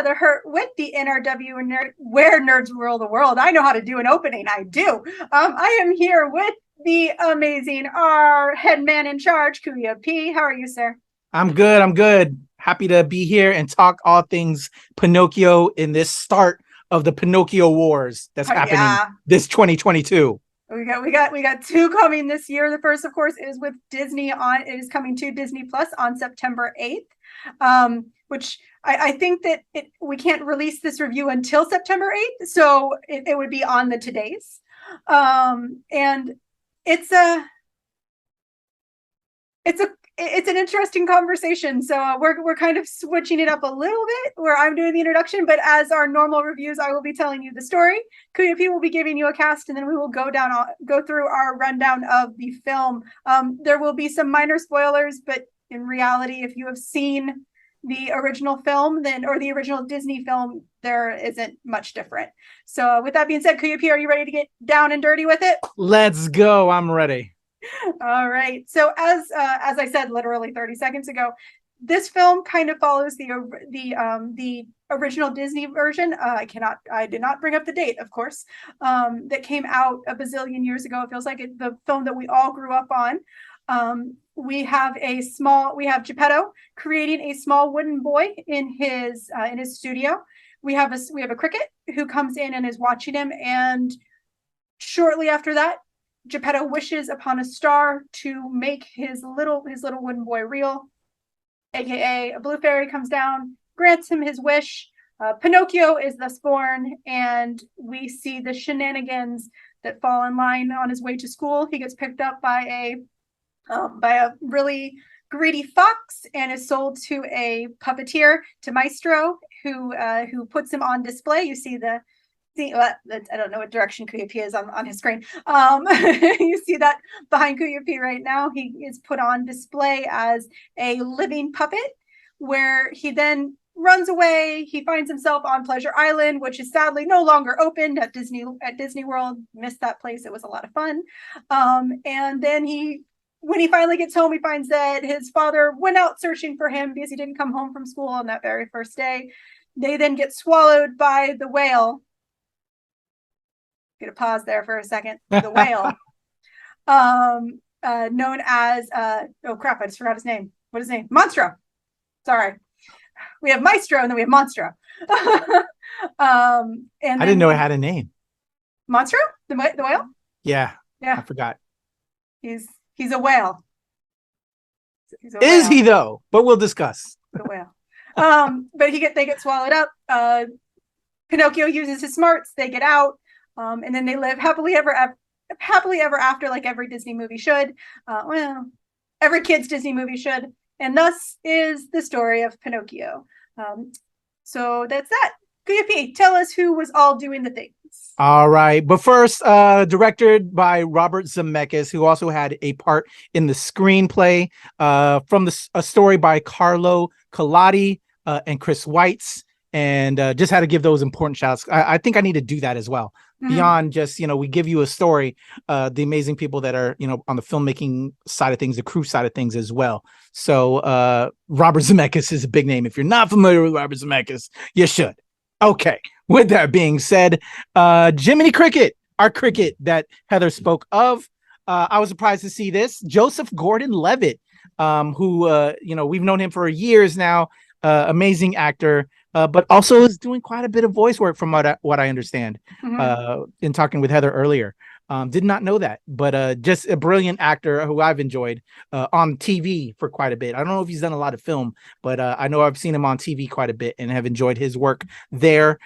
Heather Hurt with the NRW and Where Nerds Rule the World. I know how to do an opening. I do. I am here with the amazing our head man in charge, Kuya P. How are you, sir? I'm good. I'm good. Happy to be here and talk all things Pinocchio in this start of the Pinocchio Wars that's happening this 2022. We got two coming this year. The first, of course, is with Disney on. It is coming to Disney Plus on September 8th. Which I think that we can't release this review until September 8th, so it would be on the today's. And it's an interesting conversation. So we're kind of switching it up a little bit where I'm doing the introduction, but as our normal reviews, I will be telling you the story. Kuya P will be giving you a cast, and then we will go through our rundown of the film. There will be some minor spoilers, but in reality, if you have seen the original film or the original Disney film, there isn't much different. So with that being said, Kuya P, are you ready to get down and dirty with it? Let's go. I'm ready. All right. So as I said literally 30 seconds ago, this film kind of follows the original Disney version. I did not bring up the date, of course, that came out a bazillion years ago. It feels like the film that we all grew up on. We have Geppetto creating a small wooden boy in his studio. We have a cricket who comes in and is watching him, and shortly after that, Geppetto wishes upon a star to make his little wooden boy real, aka a blue fairy comes down, grants him his wish. Pinocchio is thus born, and we see the shenanigans that fall in line on his way to school. He gets picked up by a really greedy fox and is sold to a puppeteer, to Maestro, who puts him on display. You see I don't know what direction Kuya P is on his screen. You see that behind Kuya P right now. He is put on display as a living puppet, where he then runs away. He finds himself on Pleasure Island, which is sadly no longer open at Disney World. Missed that place. It was a lot of fun. And then when he finally gets home, he finds that his father went out searching for him because he didn't come home from school on that very first day. They then get swallowed by the whale. Gonna pause there for a second. The whale, known as oh crap, I just forgot his name. What is his name? Monstro. Sorry, we have Maestro and then we have Monstro. And I didn't know it had a name. Monstro, the whale. Yeah, I forgot. He's a whale. Is he though? But we'll discuss the whale. But they get swallowed up. Pinocchio uses his smarts. They get out. And then they live happily ever after, like every Disney movie should. Every kid's Disney movie should. And thus is the story of Pinocchio. So that's that. Kuya P, tell us who was all doing the things. All right. But first, directed by Robert Zemeckis, who also had a part in the screenplay from a story by Carlo Collodi and Chris Weitz. And just had to give those important shouts. I think I need to do that as well. Mm-hmm. Beyond just, we give you a story, the amazing people that are, on the filmmaking side of things, the crew side of things as well. So Robert Zemeckis is a big name. If you're not familiar with Robert Zemeckis, you should. Okay. With that being said, Jiminy Cricket, our cricket that Heather spoke of. I was surprised to see this. Joseph Gordon-Levitt, who, we've known him for years now. Amazing actor. But also is doing quite a bit of voice work from what I understand. Mm-hmm. In talking with Heather earlier. Did not know that, but just a brilliant actor who I've enjoyed on TV for quite a bit. I don't know if he's done a lot of film, but I know I've seen him on TV quite a bit and have enjoyed his work there.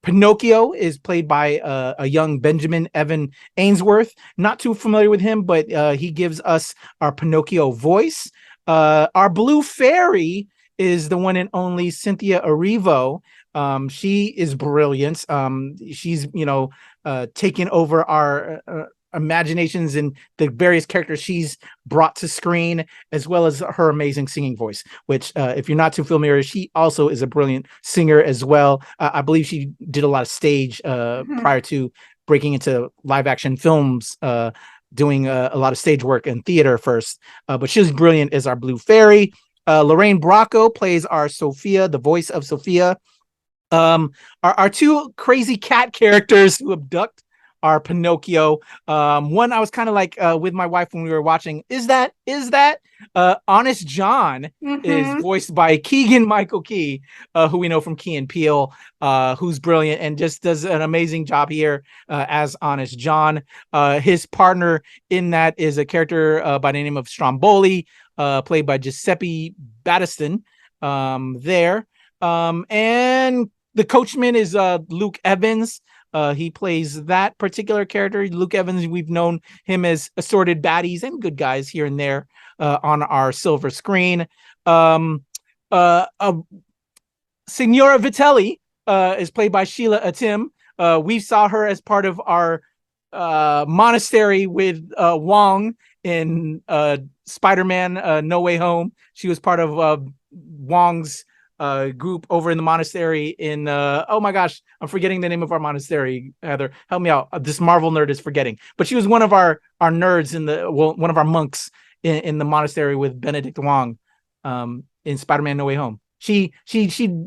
Pinocchio is played by a young Benjamin Evan Ainsworth. Not too familiar with him, but he gives us our Pinocchio voice. Our Blue Fairy is the one and only Cynthia Erivo. She is brilliant. She's, taking over our imaginations and the various characters she's brought to screen, as well as her amazing singing voice, which, if you're not too familiar, she also is a brilliant singer as well. I believe she did a lot of stage prior to breaking into live action films, doing a lot of stage work and theater first. But she's brilliant as our Blue Fairy. Lorraine Bracco plays our Sophia, the voice of Sophia. Our two crazy cat characters who abduct our Pinocchio. One I was kind of like with my wife when we were watching. Is that Honest John is voiced by Keegan Michael Key, who we know from Key and Peele, who's brilliant and just does an amazing job here as Honest John. His partner in that is a character by the name of Stromboli, played by Giuseppe Battiston. There. And the coachman is Luke Evans. He plays that particular character. Luke Evans, we've known him as assorted baddies and good guys here and there on our silver screen. Signora Vitelli is played by Sheila Atim. We saw her as part of our monastery with Wong in Spider-Man No Way Home. She was part of Wong's group over in the monastery in oh my gosh, I'm forgetting the name of our monastery. Heather, help me out. This Marvel nerd is forgetting, but she was one of our nerds in one of our monks in the monastery with Benedict Wong in Spider-Man No Way Home. She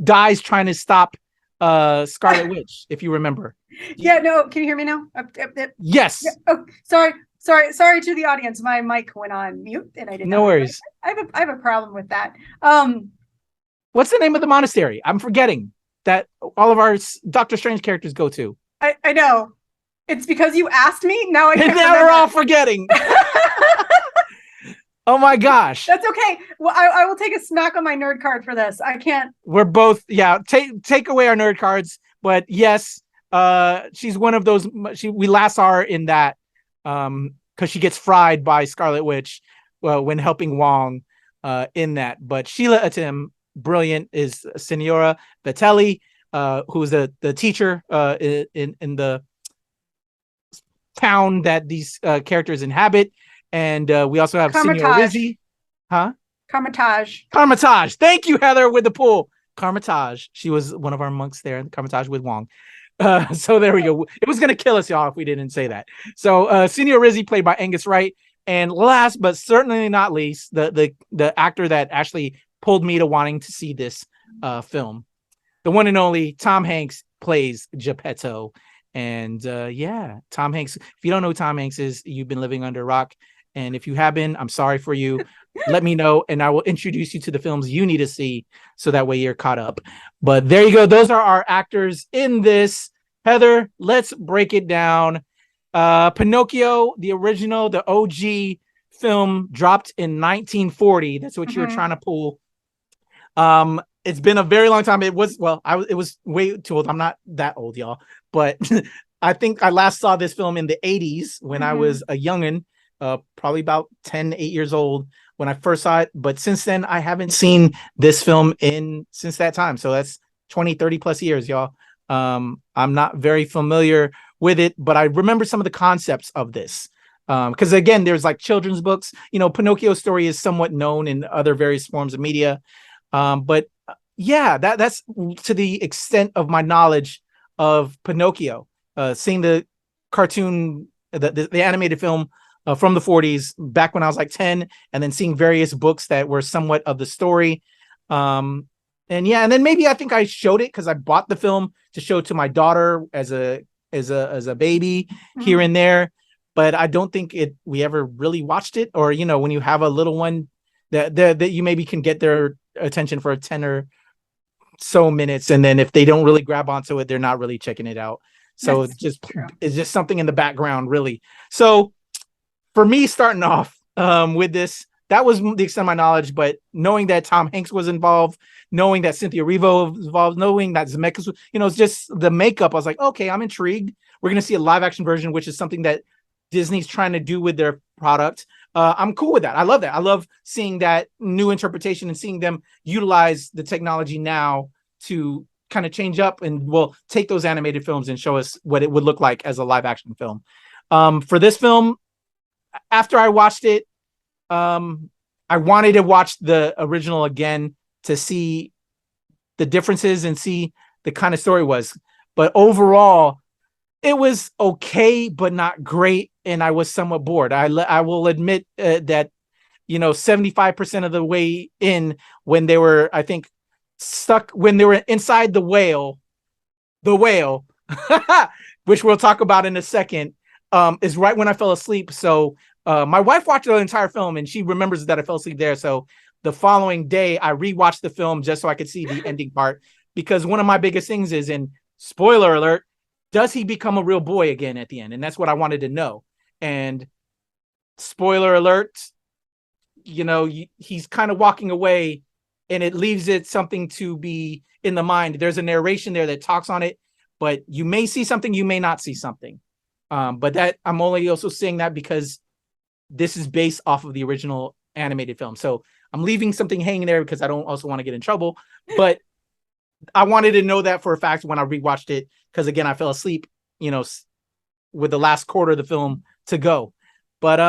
dies trying to stop Scarlet Witch, if you remember. Yeah, no, can you hear me now? Yes. Oh, sorry to the audience. My mic went on mute and I didn't know. No worries. I have a problem with that. What's the name of the monastery? I'm forgetting that all of our Doctor Strange characters go to. I know. It's because you asked me. Now I can't now we're all forgetting. Oh my gosh. That's okay. Well, I will take a smack on my nerd card for this. I can't. We're both, yeah. Take away our nerd cards. But yes, she's one of those. We last saw her in that because she gets fried by Scarlet Witch when helping Wong in that. But Sheila Atim, brilliant, is Signora Vitelli, who's the teacher in the town that these characters inhabit. And we also have Signor Rizzi. Huh? Carmitage. Thank you, Heather, with the pool. Carmitage. She was one of our monks there in Carmitage with Wong. So there we go. It was going to kill us, y'all, if we didn't say that. So Signor Rizzi, played by Angus Wright. And last but certainly not least, the actor that actually pulled me to wanting to see this film. The one and only Tom Hanks plays Geppetto. And yeah, Tom Hanks. If you don't know who Tom Hanks is, you've been living under a rock. And if you have been, I'm sorry for you. Let me know, and I will introduce you to the films you need to see so that way you're caught up. But there you go. Those are our actors in this. Heather, let's break it down. Pinocchio, the original, the OG film, dropped in 1940. That's what you were trying to pull. It's been a very long time. It was way too old. I'm not that old, y'all. But I think I last saw this film in the 80s when I was a youngin'. Probably about 8 years old when I first saw it. But since then, I haven't seen this film since that time. So that's 20, 30 plus years, y'all. I'm not very familiar with it, but I remember some of the concepts of this. Because again, there's like children's books. Pinocchio's story is somewhat known in other various forms of media. But yeah, that's to the extent of my knowledge of Pinocchio. Seeing the cartoon, the animated film from the 40s back when I was like 10, and then seeing various books that were somewhat of the story. And then maybe I think I showed it because I bought the film to show to my daughter as a baby here and there. But I don't think we ever really watched it, or when you have a little one that you maybe can get their attention for 10 or so minutes, and then if they don't really grab onto it, they're not really checking it out. So it's just something in the background, really. So for me, starting off with this, that was the extent of my knowledge. But knowing that Tom Hanks was involved, knowing that Cynthia Erivo was involved, knowing that Zemeckis was, it's just the makeup. I was like, okay, I'm intrigued. We're gonna see a live action version, which is something that Disney's trying to do with their product. I'm cool with that. I love that. I love seeing that new interpretation and seeing them utilize the technology now to kind of change up and take those animated films and show us what it would look like as a live action film. For this film, after I watched it, I wanted to watch the original again to see the differences and see the kind of story it was. But overall, it was okay, but not great. And I was somewhat bored. I will admit that 75% of the way in when they were, I think, stuck when they were inside the whale, which we'll talk about in a second, is right when I fell asleep. So my wife watched the entire film and she remembers that I fell asleep there. So the following day, I rewatched the film just so I could see the ending part, because one of my biggest things is, and spoiler alert, does he become a real boy again at the end? And that's what I wanted to know. And spoiler alert, he's kind of walking away, and it leaves it something to be in the mind. There's a narration there that talks on it, but you may see something, you may not see something. But that I'm only also saying that because this is based off of the original animated film. So I'm leaving something hanging there because I don't also want to get in trouble. But I wanted to know that for a fact when I rewatched it, because again, I fell asleep, with the last quarter of the film to go. But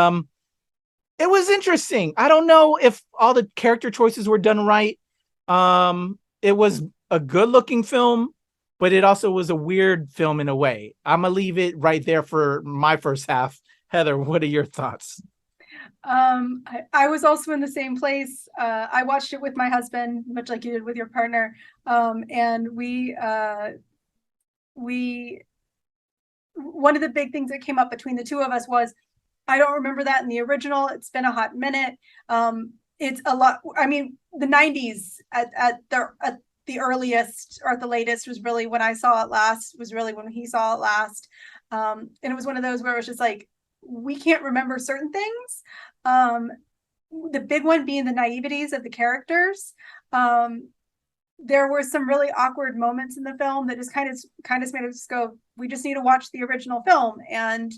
it was interesting. I don't know if all the character choices were done right. It was a good looking film, but it also was a weird film in a way. I'm gonna leave it right there for my first half. Heather, what are your thoughts? I was also in the same place. I watched it with my husband, much like you did with your partner. And we one of the big things that came up between the two of us was, I don't remember that in the original. It's been a hot minute. It's a lot. I mean, the 90s at the earliest or at the latest was really when I saw it last, was really when he saw it last. And it was one of those where it was just like, we can't remember certain things. The big one being the naiveties of the characters. There were some really awkward moments in the film that just kind of made us go, we just need to watch the original film. And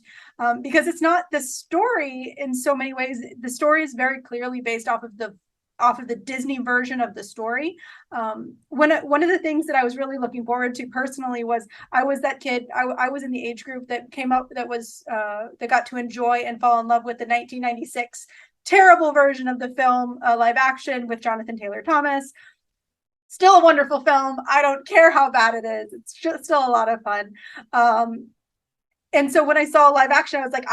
because it's not the story in so many ways, the story is very clearly based off of the Disney version of the story. One of the things that I was really looking forward to personally was, I was that kid. I was in the age group that came up that got to enjoy and fall in love with the 1996 terrible version of the film, live action with Jonathan Taylor Thomas. Still a wonderful film. I don't care how bad it is. It's just still a lot of fun. And so when I saw live action, I was like,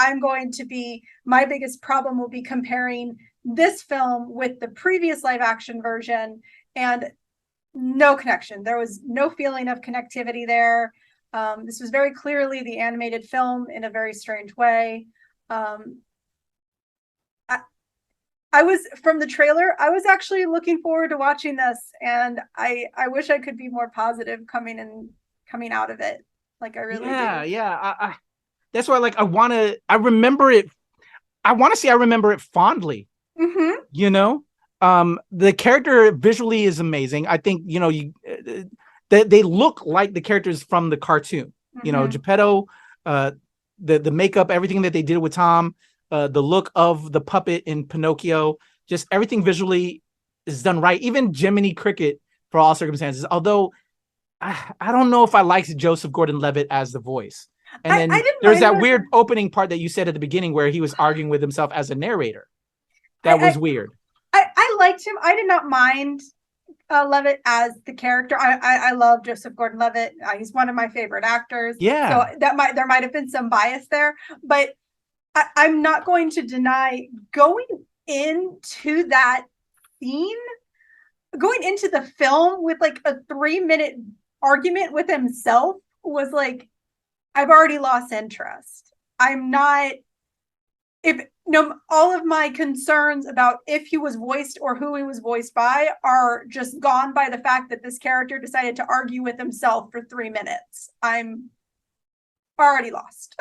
my biggest problem will be comparing this film with the previous live action version, and no connection. There was no feeling of connectivity there. This was very clearly the animated film in a very strange way. I was, from the trailer, I was actually looking forward to watching this, and I wish I could be more positive coming out of it. Like, I really do. I that's why, like, I remember it. I want to say I remember it fondly. Mm-hmm. The character visually is amazing. I think, they look like the characters from the cartoon. Mm-hmm. Geppetto, the makeup, everything that they did with Tom, the look of the puppet in Pinocchio, just everything visually is done right. Even Jiminy Cricket, for all circumstances. Although I don't know if I liked Joseph Gordon-Levitt as the voice. And then there's that weird opening part that you said at the beginning where he was arguing with himself as a narrator. That was weird. I liked him. I did not mind Levitt as the character. I love Joseph Gordon-Levitt. He's one of my favorite actors. Yeah. So there might have been some bias there, but I'm not going to deny going into that scene, going into the film with like a 3-minute argument with himself was like, I've already lost interest. I'm not, all of my concerns about if he was voiced or who he was voiced by are just gone by the fact that this character decided to argue with himself for 3 minutes. I'm already lost.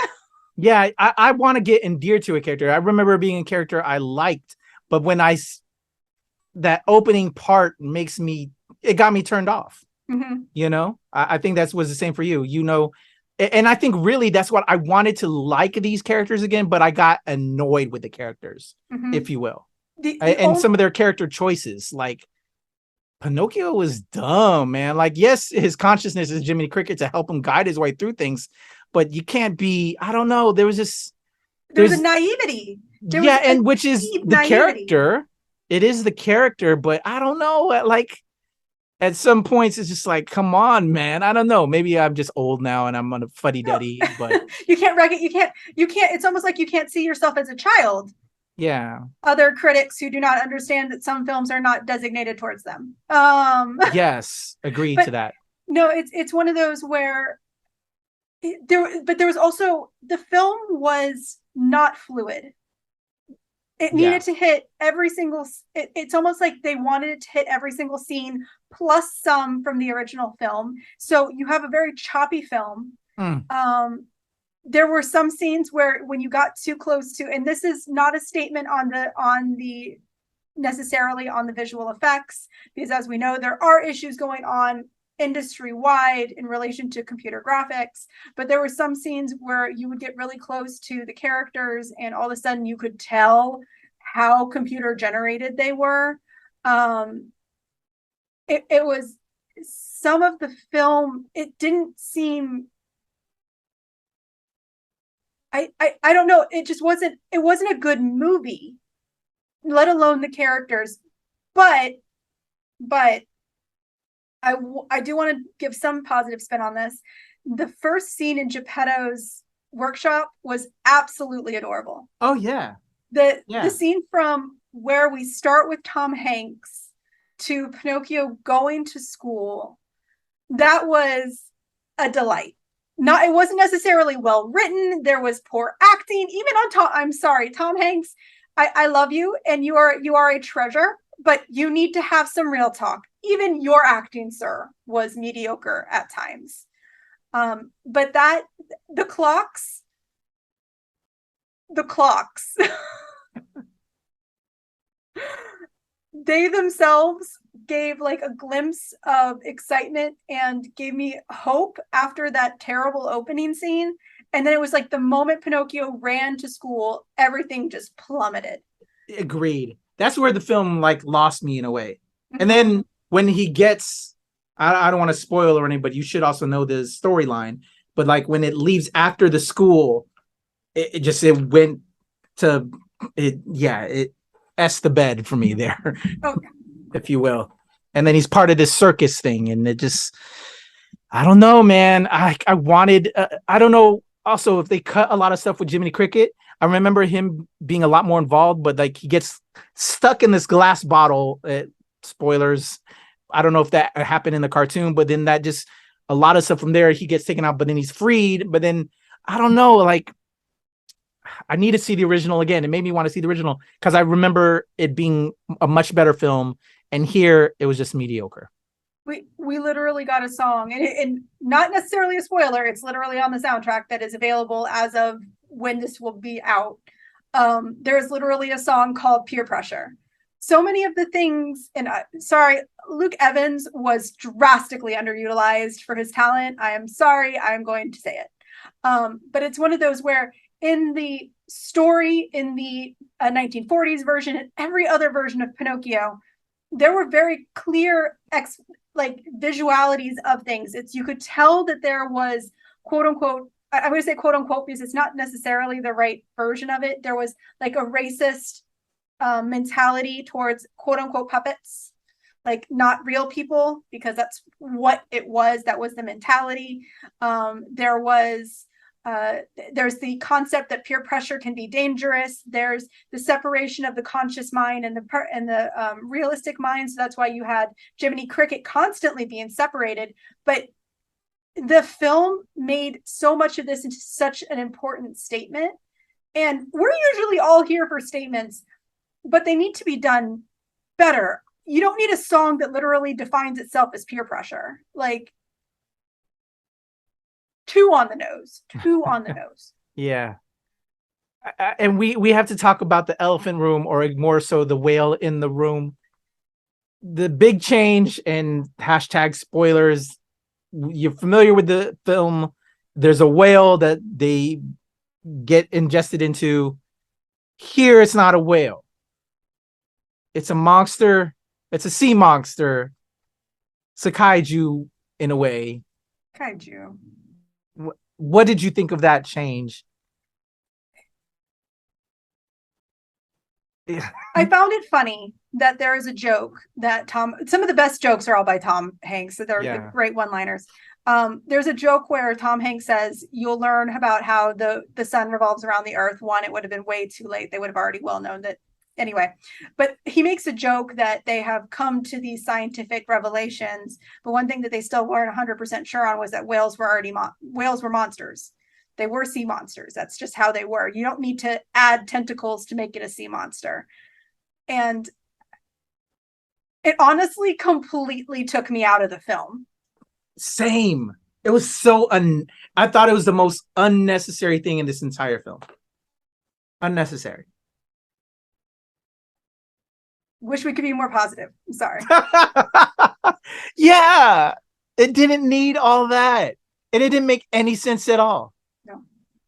Yeah, I want to get endeared to a character. I remember being a character I liked, but when that opening part it got me turned off. Mm-hmm. I think that was the same for you, and I think really that's what I wanted to like these characters again, but I got annoyed with the characters, Mm-hmm. if you will. Some of their character choices, like Pinocchio was dumb, man. Like, yes, his consciousness is Jiminy Cricket to help him guide his way through things, but you can't be, I don't know. There's a naivety. And which is the naivety. Character. It is the character, but I don't know. Like, at some points, it's just like, come on, man. I don't know. Maybe I'm just old now and I'm on a fuddy-duddy, but you can't. It's almost like you can't see yourself as a child. Yeah. other critics who do not understand that some films are not designated towards them. Yes, agreed to But that. no, it's one of those where there was also, the film was not fluid. It Yeah. needed to hit every single, it's almost like they wanted it to hit every single scene plus some from the original film, so you have a very choppy film. Mm. There were some scenes where when you got too close to, and this is not a statement on the necessarily on the visual effects, because as we know, there are issues going on industry wide in relation to computer graphics, but there were some scenes where you would get really close to the characters and all of a sudden you could tell how computer generated they were. It was, some of the film, it didn't seem, I don't know, it just wasn't, it wasn't a good movie, let alone the characters. But I do want to give some positive spin on this. The first scene in Geppetto's workshop was absolutely adorable. Oh yeah. The Yeah. scene from where we start with Tom Hanks to Pinocchio going to school, that was a delight. Not, it wasn't necessarily well written. There was poor acting, even on Tom. I'm sorry, Tom Hanks. I love you, and you are a treasure, but you need to have some real talk. Even your acting, sir, was mediocre at times. But that, the clocks, the clocks, they themselves gave like a glimpse of excitement and gave me hope after that terrible opening scene. And then it was like the moment Pinocchio ran to school, everything just plummeted. Agreed. That's where the film like lost me in a way. And Mhm. then when he gets, I don't want to spoil or anything, but you should also know the storyline. But like when it leaves after the school, it just it went to it. Yeah, it s the bed for me there, Oh, if you will. And then he's part of this circus thing, and it just I don't know, man. I wanted I don't know. Also, if they cut a lot of stuff with Jiminy Cricket, I remember him being a lot more involved, but like he gets stuck in this glass bottle. Spoilers. I don't know if that happened in the cartoon, but then that just a lot of stuff from there. He gets taken out, but then he's freed. But then I don't know. Like I need to see the original again. It made me want to see the original because I remember it being a much better film, and here it was just mediocre. we literally got a song, and not necessarily a spoiler. It's literally on the soundtrack that is available as of when this will be out. There's literally a song called Peer Pressure. So many of the things, and sorry, Luke Evans was drastically underutilized for his talent. I am sorry, I'm going to say it. But it's one of those where in the story, in the 1940s version and every other version of Pinocchio, there were very clear like visualities of things. It's, you could tell that there was quote unquote, I'm going to say quote unquote because it's not necessarily the right version of it. There was like a racist mentality towards quote unquote puppets, like not real people, because that's what it was. That was the mentality. There was there's the concept that peer pressure can be dangerous. There's the separation of the conscious mind and the realistic mind. So that's why you had Jiminy Cricket constantly being separated. But the film made so much of this into such an important statement. And we're usually all here for statements, but they need to be done better. You don't need a song that literally defines itself as peer pressure. Like, too on the nose, too on the nose. Yeah. And we have to talk about the elephant room, or more so the whale in the room. The big change, and hashtag spoilers. You're familiar with the film. There's a whale that they get ingested into. Here, it's not a whale. It's a monster. It's a sea monster. It's a kaiju in a way. Kaiju. What did you think of that change? I found it funny that there is a joke that some of the best jokes are all by Tom Hanks. So they're Yeah. great one-liners. There's a joke where Tom Hanks says, you'll learn about how the sun revolves around the earth. One, it would have been way too late. They would have already well known that anyway. But he makes a joke that they have come to these scientific revelations. But one thing that they still weren't 100% sure on was that whales were monsters. They were sea monsters. That's just how they were. You don't need to add tentacles to make it a sea monster. And it honestly completely took me out of the film. Same. It was so I thought it was the most unnecessary thing in this entire film. Unnecessary. Wish we could be more positive. I'm sorry. Yeah. It didn't need all that. And it didn't make any sense at all. No.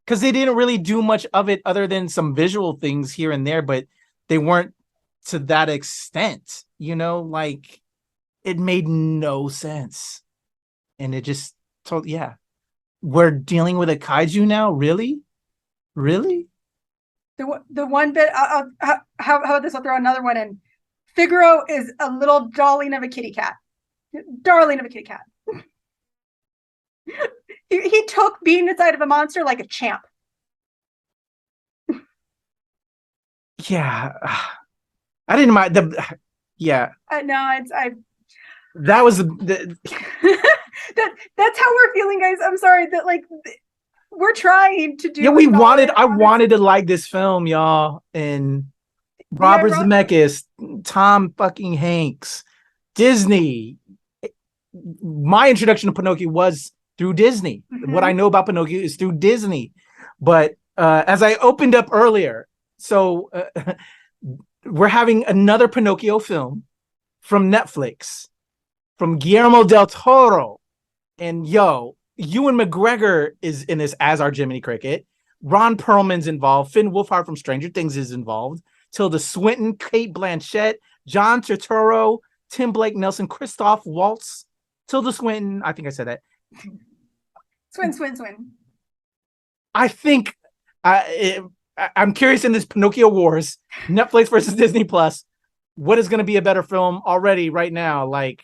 Because they didn't really do much of it other than some visual things here and there, but they weren't to that extent, you know, like it made no sense. And it just told, yeah, we're dealing with a kaiju now. Really? The one bit, how about this? I'll throw another one in. Figaro is a little darling of a kitty cat. He took being inside of a monster like a champ. Yeah. I didn't mind yeah. No, That was that's how we're feeling, guys. I'm sorry that like we're trying to do. Yeah, I wanted to like this film, y'all, and Robert Zemeckis, Tom fucking Hanks, Disney. My introduction to Pinocchio was through Disney. Mm-hmm. What I know about Pinocchio is through Disney. But as I opened up earlier, so we're having another Pinocchio film from Netflix, from Guillermo del Toro. And Ewan McGregor is in this as our Jiminy Cricket. Ron Perlman's involved. Finn Wolfhard from Stranger Things is involved. Tilda Swinton, Kate Blanchett, John Turturro, Tim Blake Nelson, Christoph Waltz, Tilda Swinton. I think I said that. Swin. I think I'm curious in this Pinocchio Wars, Netflix versus Disney Plus, what is going to be a better film already right now? Like,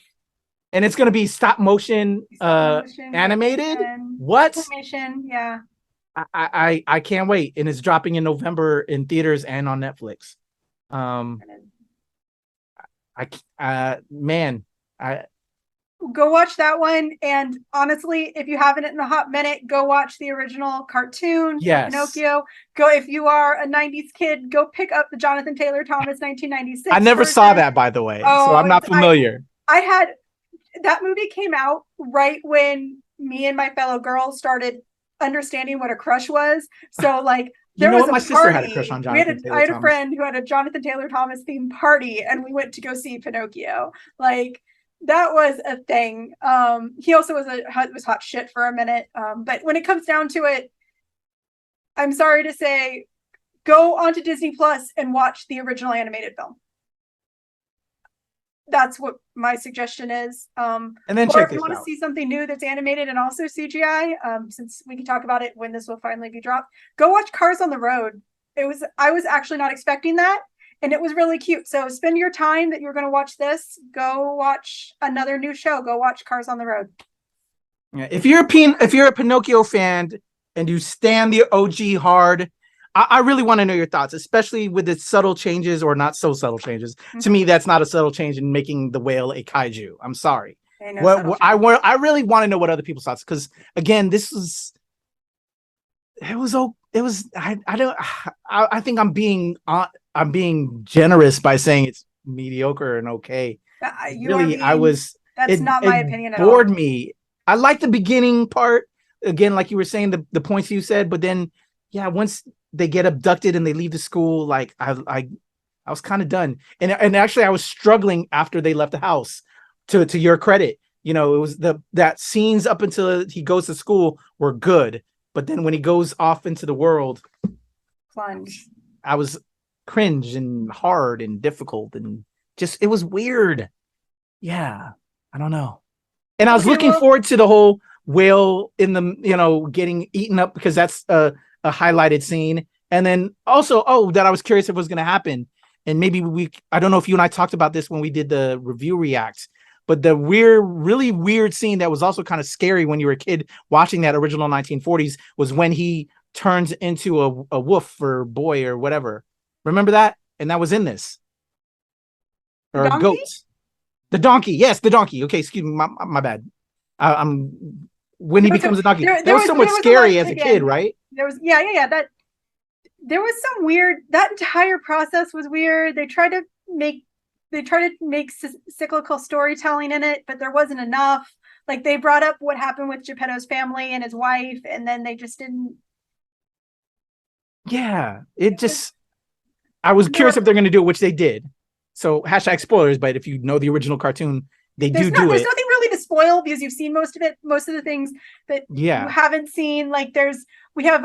and it's going to be stop motion animated. What? Animation, yeah. I can't wait, and it's dropping in November in theaters and on Netflix. Go watch that one, and honestly, if you haven't in a hot minute, go watch the original cartoon. Yes. Pinocchio. Go if you are a '90s kid, go pick up the Jonathan Taylor Thomas 1996. I never saw that, by the way, so I'm not familiar. I had that movie came out right when me and my fellow girls started understanding what a crush was. So like there was my sister had a crush on Jonathan Taylor I had a friend who had a Jonathan Taylor Thomas themed party, and we went to go see Pinocchio. Like that was a thing. He also was hot shit for a minute. But when it comes down to it, I'm sorry to say, go onto Disney Plus and watch the original animated film. That's what my suggestion is. And then check this out. If you want to see something new that's animated and also CGI, since we can talk about it when this will finally be dropped, go watch Cars on the Road. I was actually not expecting that, and it was really cute. So spend your time that you're going to watch this. Go watch another new show. Go watch Cars on the Road. Yeah, if you're a Pinocchio fan and you stand the OG hard, I really want to know your thoughts, especially with its subtle changes or not so subtle changes. Mm-hmm. To me, that's not a subtle change in making the whale a kaiju. I'm sorry. I really want to know what other people's thoughts, because again, I think I'm being generous by saying it's mediocre and okay. That's not my opinion at all. It bored me. I like the beginning part, again, like you were saying, the points you said, but then once they get abducted and they leave the school, like I was kind of done. And actually I was struggling after they left the house, to your credit. You know, it was that scenes up until he goes to school were good. But then when he goes off into the world, plunge. I was cringe and hard and difficult and just, it was weird. Yeah. I don't know. And I was looking forward to the whole whale in the, getting eaten up, because that's a highlighted scene. And then also, that I was curious if it was going to happen. And maybe I don't know if you and I talked about this when we did the review react, But the really weird scene that was also kind of scary when you were a kid watching that original 1940s was when he turns into a wolf or boy or whatever. Remember that? And that was in this. The Or a donkey? goat. The donkey. Yes, the donkey. Okay, excuse me. My bad. I'm when he becomes a donkey. That was somewhat scary as a kid, right? There was that there was some weird, that entire process was weird. They tried to make cyclical storytelling in it, but there wasn't enough. Like they brought up what happened with Geppetto's family and his wife, and then they just didn't. Yeah, I was curious if they're going to do it, which they did. So hashtag spoilers, but if you know the original cartoon, they do it. There's nothing really to spoil because you've seen most of it. Most of the things that you haven't seen, like we have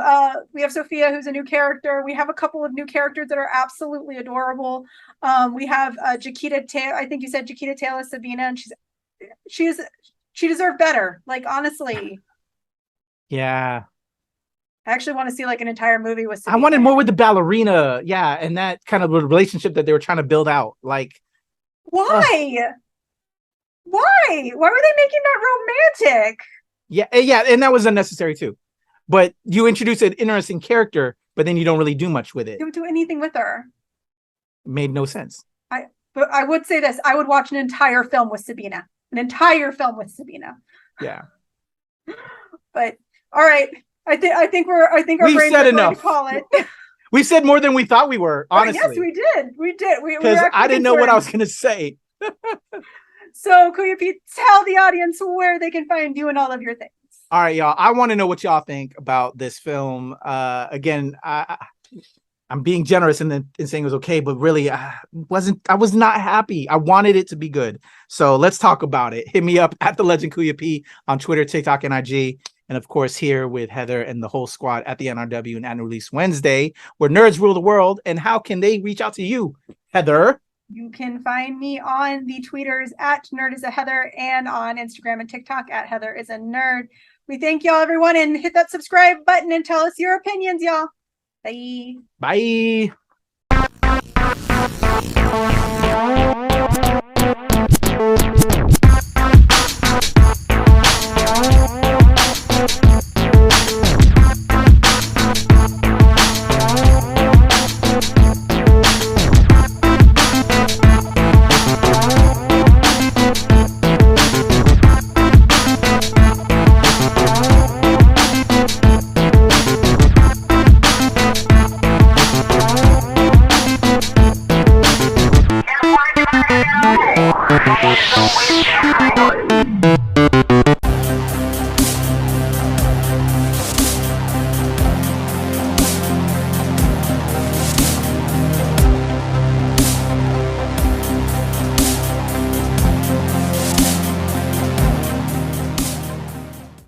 Sophia, who's a new character. We have a couple of new characters that are absolutely adorable. We have Jaquita Taylor. I think you said Jaquita Taylor Sabina, and she deserved better. Like honestly, yeah. I actually want to see like an entire movie with Sabina. I wanted more with the ballerina, yeah, and that kind of a relationship that they were trying to build out. Like, why? Why were they making that romantic? Yeah, and that was unnecessary too. But you introduce an interesting character, but then you don't really do much with it. Don't do anything with her. Made no sense. But I would say this: I would watch an entire film with Sabina. An entire film with Sabina. Yeah. But all right, I think our brains are enough. To call it. We said more than we thought we were. Honestly, yes, we did. Because I didn't know what I was going to say. So, Kuya Pete, tell the audience where they can find you and all of your things. All right, y'all. I want to know what y'all think about this film. Again, I'm being generous in saying it was okay, but really, I was not happy. I wanted it to be good. So let's talk about it. Hit me up at the Legend Kuya P on Twitter, TikTok, and IG. And of course, here with Heather and the whole squad at the NRW and Annual Release Wednesday, where nerds rule the world. And how can they reach out to you, Heather? You can find me on the tweeters at NerdIsAHeather and on Instagram and TikTok at HeatherIsANerd. We thank y'all, everyone, and hit that subscribe button and tell us your opinions, y'all. Bye. Bye.